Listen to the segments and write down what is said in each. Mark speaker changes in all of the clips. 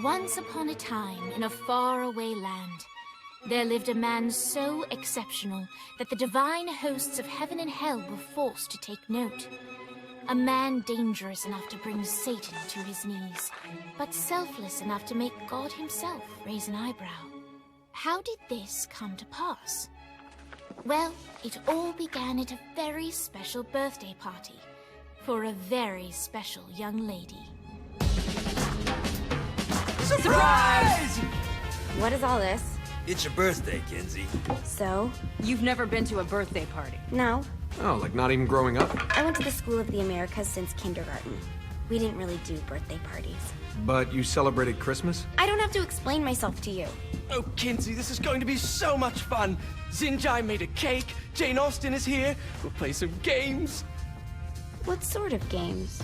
Speaker 1: Once upon a time, in a faraway land, there lived a man so exceptional that the divine hosts of heaven and hell were forced to take note. A man dangerous enough to bring Satan to his knees, but selfless enough to make God himself raise an eyebrow. How did this come to pass? Well, it all began at a very special birthday party for a very special young lady.
Speaker 2: Surprise!
Speaker 3: What is all this?
Speaker 4: It's your birthday, Kinsey.
Speaker 3: So?
Speaker 2: You've never been to a birthday party?
Speaker 3: No.
Speaker 5: Oh, like not even growing up?
Speaker 3: I went to the School of the Americas since kindergarten. We didn't really do birthday parties.
Speaker 5: But you celebrated Christmas?
Speaker 3: I don't have to explain myself to you.
Speaker 6: Oh, Kinsey, this is going to be so much fun. Zinjai made a cake, Jane Austen is here, we'll play some games.
Speaker 3: What sort of games?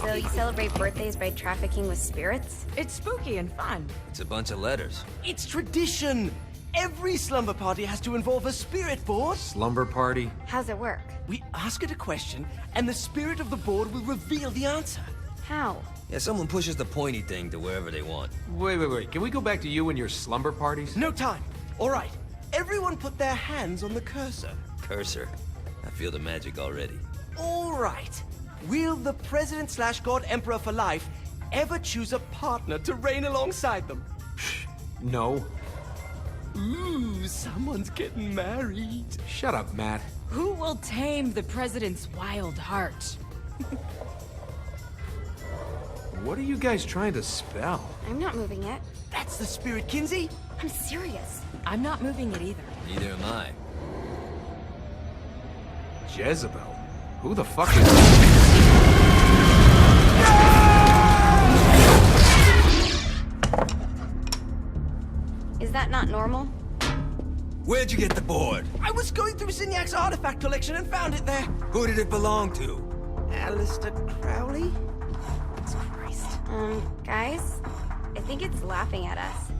Speaker 3: So you celebrate birthdays by trafficking with spirits?
Speaker 2: It's spooky and fun.
Speaker 4: It's a bunch of letters.
Speaker 6: It's tradition. Every slumber party has to involve a spirit board.
Speaker 5: Slumber party?
Speaker 3: How's it work?
Speaker 6: We ask it a question, and the spirit of the board will reveal the answer.
Speaker 3: How?
Speaker 4: Yeah, someone pushes the pointy thing to wherever they want.
Speaker 5: Wait. Can we go back to you and your slumber parties?
Speaker 6: No time. All right. Everyone put their hands on the cursor.
Speaker 4: Cursor. I feel the magic already.
Speaker 6: All right. Will the President/God Emperor for life ever choose a partner to reign alongside them?
Speaker 5: No.
Speaker 6: Ooh, someone's getting married.
Speaker 5: Shut up, Matt.
Speaker 2: Who will tame the president's wild heart?
Speaker 5: What are you guys trying to spell?
Speaker 3: I'm not moving it.
Speaker 6: That's the spirit, Kinsey.
Speaker 3: I'm serious.
Speaker 2: I'm not moving it either.
Speaker 4: Neither am I.
Speaker 5: Jezebel? Who the fuck is...
Speaker 3: Is that not normal?
Speaker 4: Where'd you get the board?
Speaker 6: I was going through Signac's artifact collection and found it there.
Speaker 4: Who did it belong to?
Speaker 6: Alistair Crowley?
Speaker 3: Christ. Guys? I think it's laughing at us.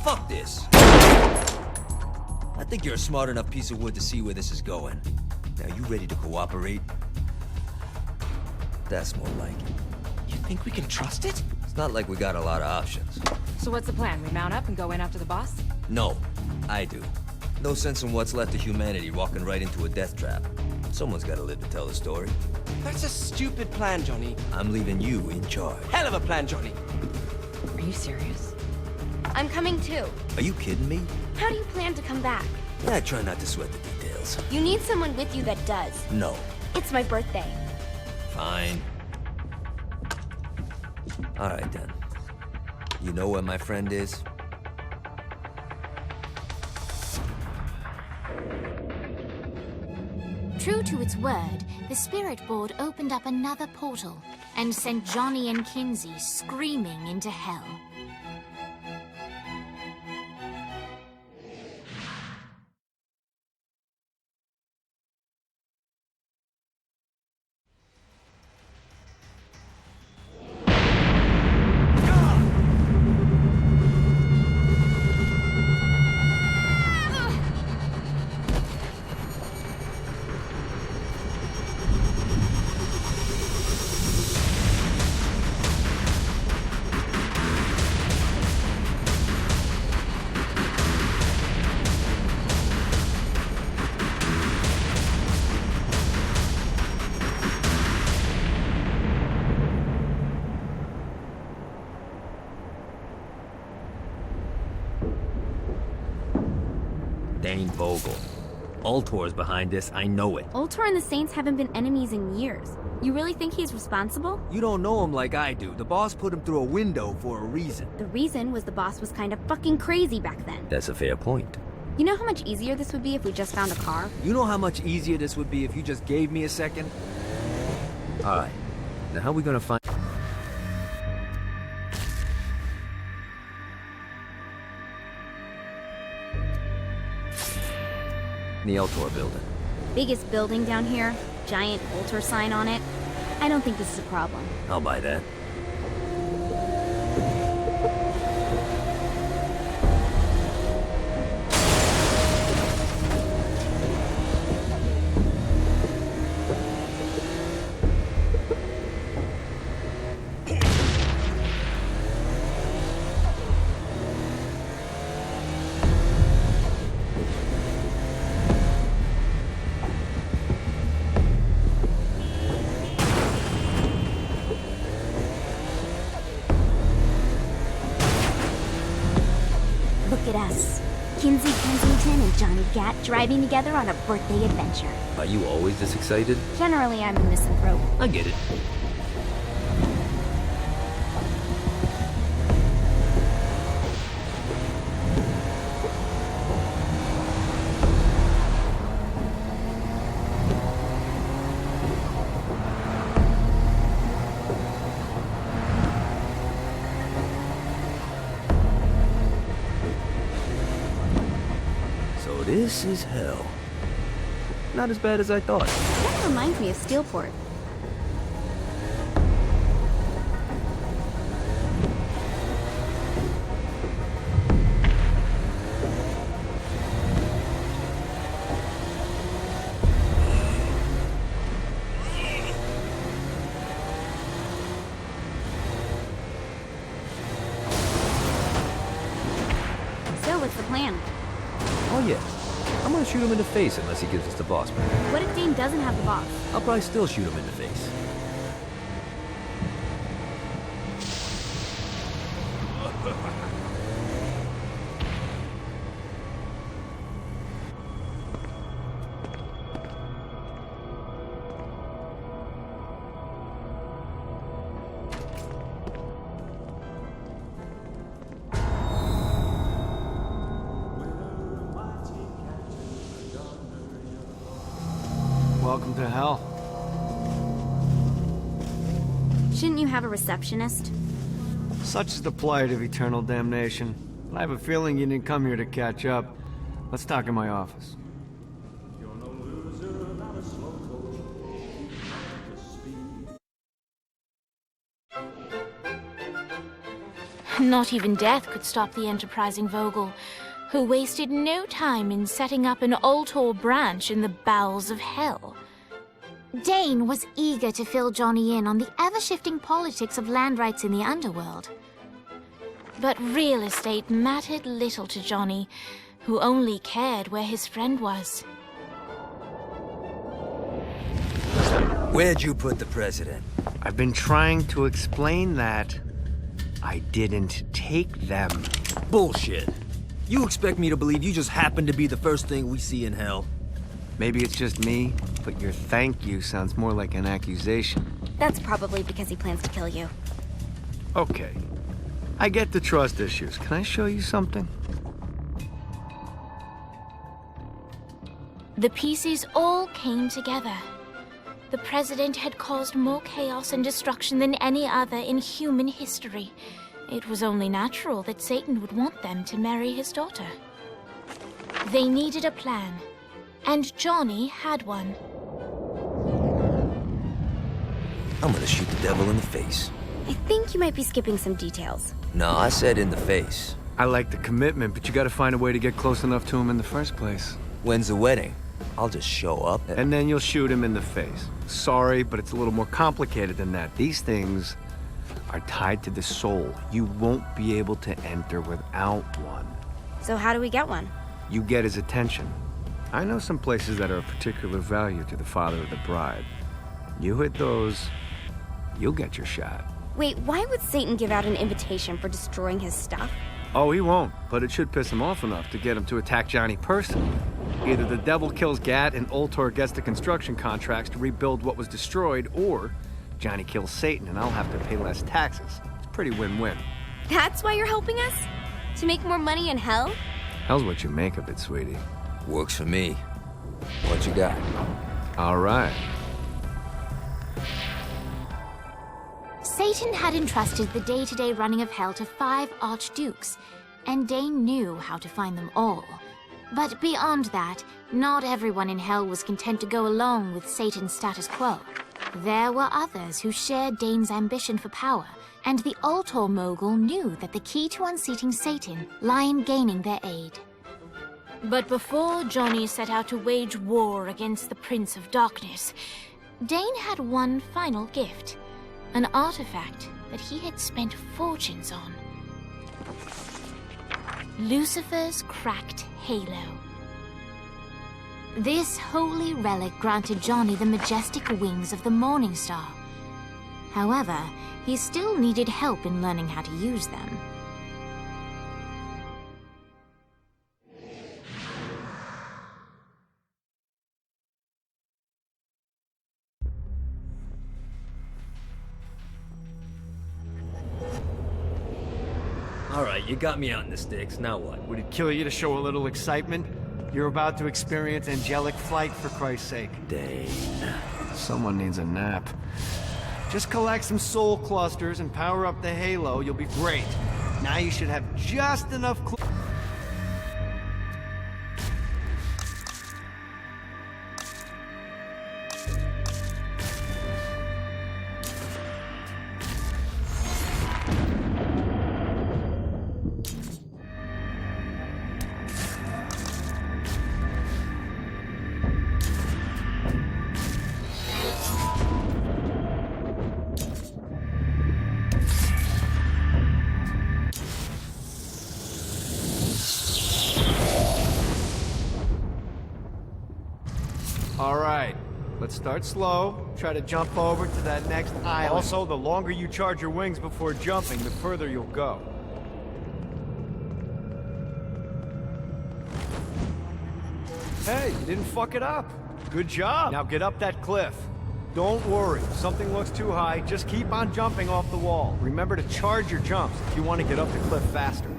Speaker 4: Fuck this. I think you're a smart enough piece of wood to see where this is going. Now, you ready to cooperate? That's more like it.
Speaker 6: You think we can trust it?
Speaker 4: It's not like we got a lot of options.
Speaker 2: So what's the plan? We mount up and go in after the boss?
Speaker 4: No, I do. No sense in what's left of humanity walking right into a death trap. Someone's gotta live to tell the story.
Speaker 6: That's a stupid plan, Johnny.
Speaker 4: I'm leaving you in charge.
Speaker 6: Hell of a plan, Johnny.
Speaker 2: Are you serious?
Speaker 3: I'm coming too.
Speaker 4: Are you kidding me?
Speaker 3: How do you plan to come back?
Speaker 4: I try not to sweat the details.
Speaker 3: You need someone with you that does.
Speaker 4: No.
Speaker 3: It's my birthday.
Speaker 4: Fine. Alright then. You know where my friend is?
Speaker 1: True to its word, the spirit board opened up another portal and sent Johnny and Kinsey screaming into hell.
Speaker 4: Vogel. Ultor's behind this, I know it.
Speaker 3: Ultor and the Saints haven't been enemies in years. You really think he's responsible?
Speaker 4: You don't know him like I do. The boss put him through a window for a reason.
Speaker 3: The reason was the boss was kind of fucking crazy back then.
Speaker 4: That's a fair point.
Speaker 3: You know how much easier this would be if we just found a car?
Speaker 4: You know how much easier this would be if you just gave me a second? Alright. Now how are we gonna find... the Ultor building.
Speaker 3: Biggest building down here, giant Ultor sign on it. I don't think this is a problem.
Speaker 4: I'll buy that.
Speaker 3: at us. Kinsey Kensington and Johnny Gat driving together on a birthday adventure.
Speaker 7: Are you always this excited?
Speaker 3: Generally, I'm a misanthrope.
Speaker 7: I get it. This is hell. Not as bad as I thought.
Speaker 3: That reminds me of Steelport. So, what's the plan?
Speaker 7: Oh yeah. I'm gonna shoot him in the face unless he gives us the boss back.
Speaker 3: What if Dane doesn't have the boss?
Speaker 7: I'll probably still shoot him in the face.
Speaker 8: Welcome to hell.
Speaker 3: Shouldn't you have a receptionist?
Speaker 8: Such is the plight of eternal damnation. I have a feeling you didn't come here to catch up. Let's talk in my office.
Speaker 1: Not even death could stop the enterprising Vogel, who wasted no time in setting up an Ultor branch in the bowels of hell. Dane was eager to fill Johnny in on the ever-shifting politics of land rights in the underworld. But real estate mattered little to Johnny, who only cared where his friend was.
Speaker 4: Where'd you put the president?
Speaker 8: I've been trying to explain that. I didn't take them.
Speaker 4: Bullshit. You expect me to believe you just happened to be the first thing we see in hell?
Speaker 8: Maybe it's just me, but your thank you sounds more like an accusation.
Speaker 3: That's probably because he plans to kill you.
Speaker 8: Okay. I get the trust issues. Can I show you something?
Speaker 1: The pieces all came together. The president had caused more chaos and destruction than any other in human history. It was only natural that Satan would want them to marry his daughter. They needed a plan, and Johnny had one.
Speaker 4: I'm gonna shoot the devil in the face.
Speaker 3: I think you might be skipping some details.
Speaker 4: No, I said in the face.
Speaker 8: I like the commitment, but you gotta find a way to get close enough to him in the first place.
Speaker 4: When's the wedding? I'll just show up
Speaker 8: And then you'll shoot him in the face. Sorry, but it's a little more complicated than that. These things are tied to the soul. You won't be able to enter without one.
Speaker 3: So how do we get one?
Speaker 8: You get his attention. I know some places that are of particular value to the father of the bride. You hit those, you'll get your shot.
Speaker 3: Wait, why would Satan give out an invitation for destroying his stuff?
Speaker 8: Oh, he won't, but it should piss him off enough to get him to attack Johnny personally. Either the devil kills Gat and Ultor gets the construction contracts to rebuild what was destroyed, or Johnny kills Satan and I'll have to pay less taxes. It's pretty win-win.
Speaker 3: That's why you're helping us? To make more money in hell?
Speaker 8: Hell's what you make of it, sweetie.
Speaker 4: Works for me. What you got?
Speaker 8: All right.
Speaker 1: Satan had entrusted the day-to-day running of hell to 5 archdukes, and Dane knew how to find them all. But beyond that, not everyone in hell was content to go along with Satan's status quo. There were others who shared Dane's ambition for power, and the Ultor mogul knew that the key to unseating Satan lay in gaining their aid. But before Johnny set out to wage war against the Prince of Darkness, Dane had one final gift, an artifact that he had spent fortunes on. Lucifer's cracked halo. This holy relic granted Johnny the majestic wings of the Morning Star. However, he still needed help in learning how to use them.
Speaker 4: Alright, you got me out in the sticks, now what?
Speaker 8: Would it kill you to show a little excitement? You're about to experience angelic flight, for Christ's sake.
Speaker 4: Dane.
Speaker 8: Someone needs a nap. Just collect some soul clusters and power up the halo, you'll be great. Now you should have just enough Alright, let's start slow. Try to jump over to that next island. Also, the longer you charge your wings before jumping, the further you'll go. Hey, you didn't fuck it up. Good job. Now get up that cliff. Don't worry, if something looks too high, just keep on jumping off the wall. Remember to charge your jumps if you want to get up the cliff faster.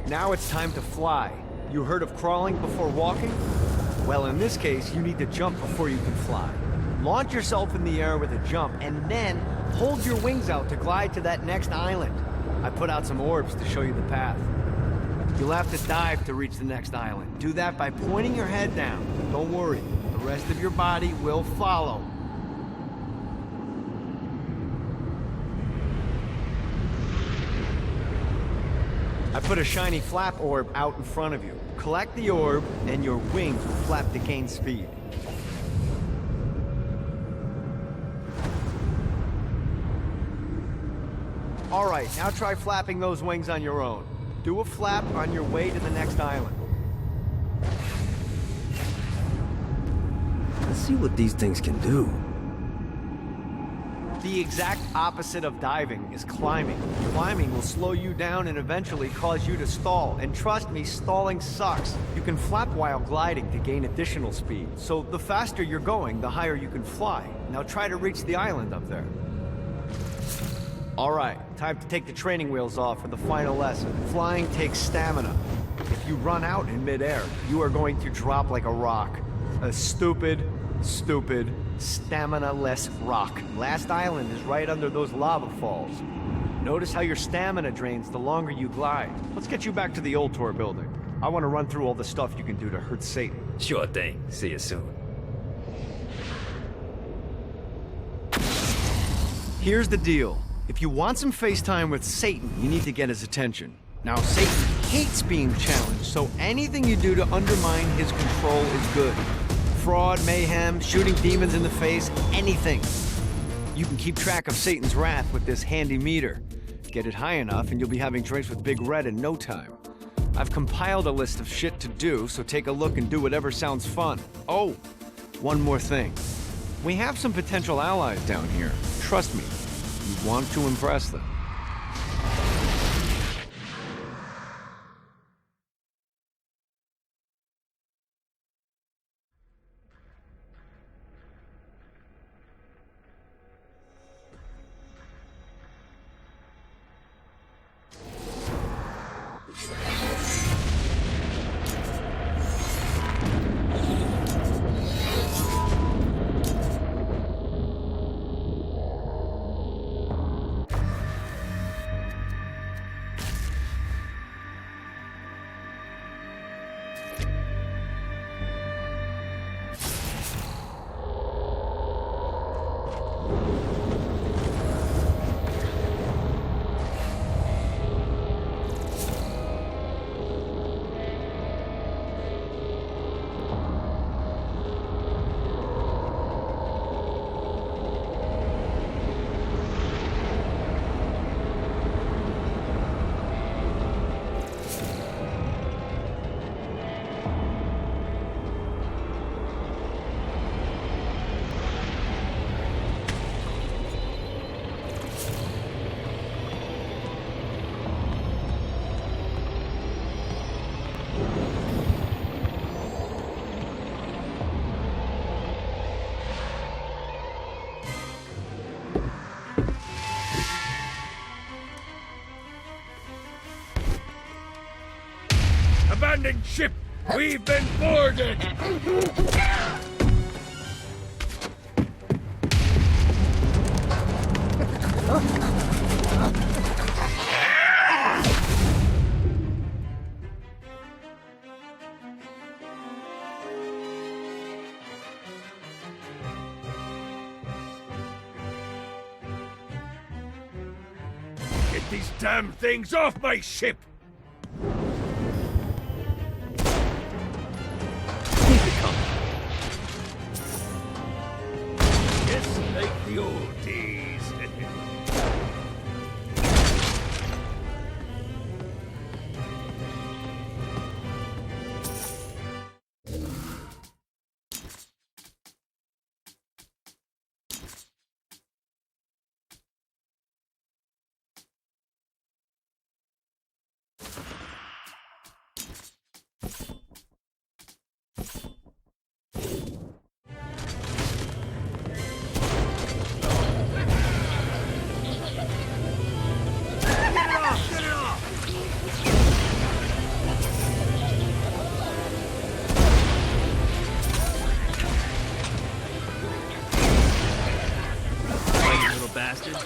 Speaker 8: Now it's time to fly. You heard of crawling before walking? Well, in this case, you need to jump before you can fly. Launch yourself in the air with a jump, and then hold your wings out to glide to that next island. I put out some orbs to show you the path. You'll have to dive to reach the next island. Do that by pointing your head down. Don't worry, the rest of your body will follow. I put a shiny flap orb out in front of you. Collect the orb, and your wings will flap to gain speed. Alright, now try flapping those wings on your own. Do a flap on your way to the next island.
Speaker 4: Let's see what these things can do.
Speaker 8: The exact opposite of diving is climbing. Climbing will slow you down and eventually cause you to stall. And trust me, stalling sucks. You can flap while gliding to gain additional speed. So the faster you're going, the higher you can fly. Now try to reach the island up there. Alright, time to take the training wheels off for the final lesson. Flying takes stamina. If you run out in midair, you are going to drop like a rock. A stupid, stamina-less rock. Last island is right under those lava falls. Notice how your stamina drains the longer you glide. Let's get you back to the old tour building. I want to run through all the stuff you can do to hurt Satan.
Speaker 4: Sure thing. See you soon.
Speaker 8: Here's the deal. If you want some FaceTime with Satan, you need to get his attention. Now, Satan hates being challenged, so anything you do to undermine his control is good. Fraud, mayhem, shooting demons in the face, anything. You can keep track of Satan's wrath with this handy meter. Get it high enough and you'll be having drinks with Big Red in no time. I've compiled a list of shit to do, so take a look and do whatever sounds fun. Oh, one more thing. We have some potential allies down here. Trust me, you want to impress them.
Speaker 9: Abandoned ship! We've been boarded! Get these damn things off my ship!
Speaker 7: Keep it coming.
Speaker 9: Just like the old days.
Speaker 7: Bastard.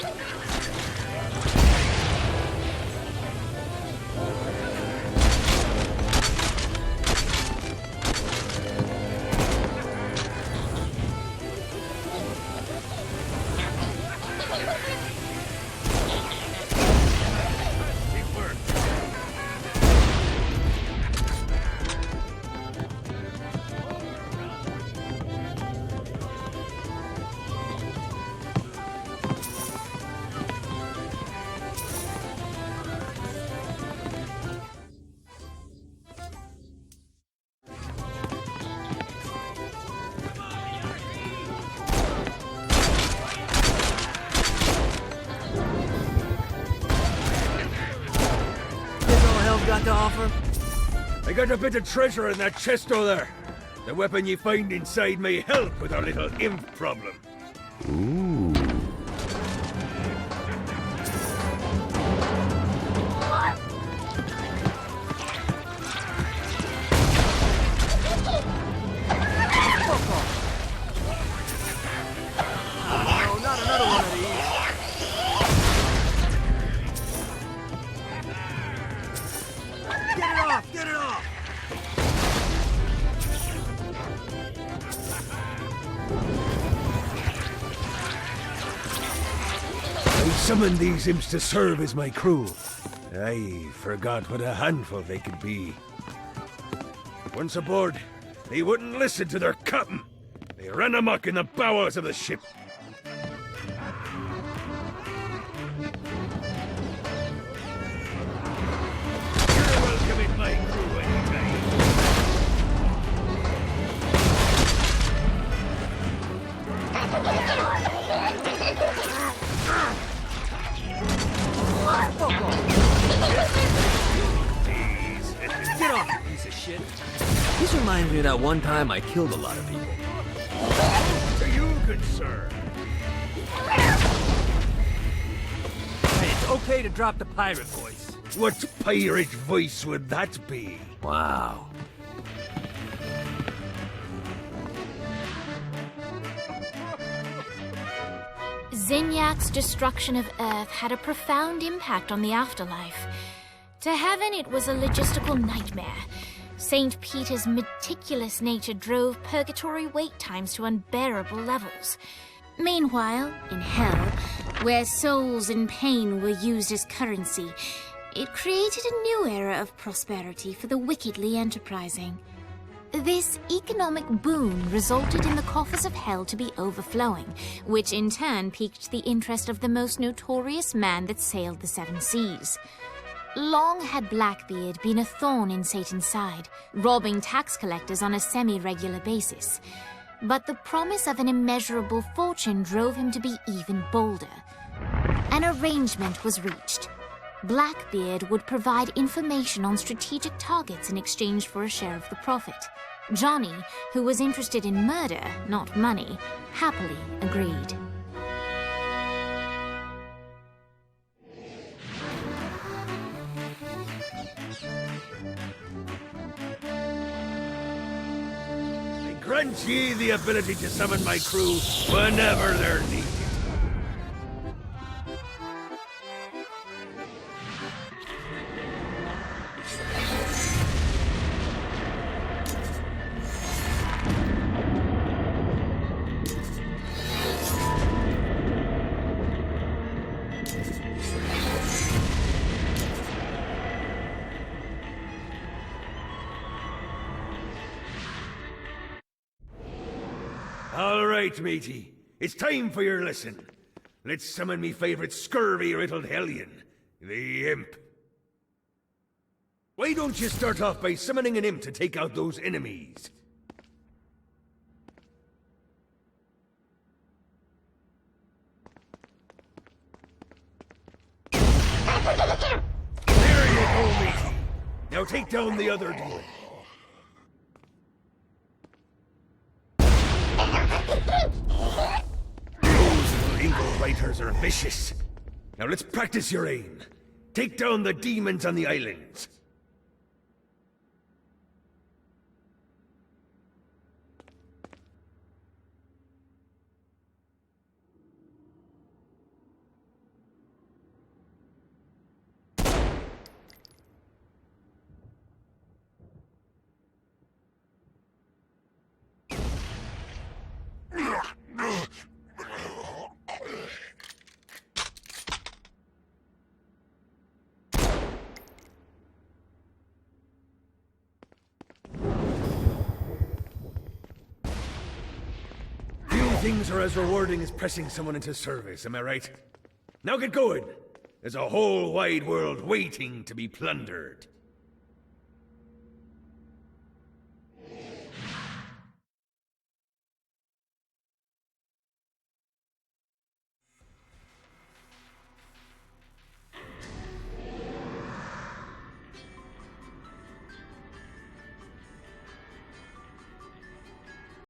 Speaker 6: Got to offer?
Speaker 9: I got a bit of treasure in that chest over there. The weapon you find inside may help with our little imp problem.
Speaker 7: Ooh.
Speaker 6: No, not another one of these. Get it off! Get it off!
Speaker 9: I summoned these imps to serve as my crew. I forgot what a handful they could be. Once aboard, they wouldn't listen to their captain. They ran amok in the bowels of the ship. You're welcome in my crew anytime.
Speaker 6: Get off, you piece of shit!
Speaker 4: This reminds me of that one time I killed a lot of people.
Speaker 9: To you, good sir.
Speaker 6: Hey, it's okay to drop the pirate voice.
Speaker 9: What pirate voice would that be?
Speaker 4: Wow.
Speaker 1: Zinyak's destruction of Earth had a profound impact on the afterlife. To heaven, it was a logistical nightmare. St. Peter's meticulous nature drove purgatory wait times to unbearable levels. Meanwhile, in hell, where souls in pain were used as currency, it created a new era of prosperity for the wickedly enterprising. This economic boon resulted in the coffers of hell to be overflowing, which in turn piqued the interest of the most notorious man that sailed the seven seas. Long had Blackbeard been a thorn in Satan's side, robbing tax collectors on a semi-regular basis. But the promise of an immeasurable fortune drove him to be even bolder. An arrangement was reached. Blackbeard would provide information on strategic targets in exchange for a share of the profit. Johnny, who was interested in murder, not money, happily agreed.
Speaker 9: grant ye the ability to summon my crew whenever they're needed. All right, matey. It's time for your lesson. Let's summon me favorite scurvy-riddled hellion, the Imp. Why don't you start off by summoning an Imp to take out those enemies? There you go, matey. Now take down the other demon. Those little eagle writers are vicious. Now let's practice your aim. Take down the demons on the islands. Things are as rewarding as pressing someone into service, am I right? Now get going! There's a whole wide world waiting to be plundered.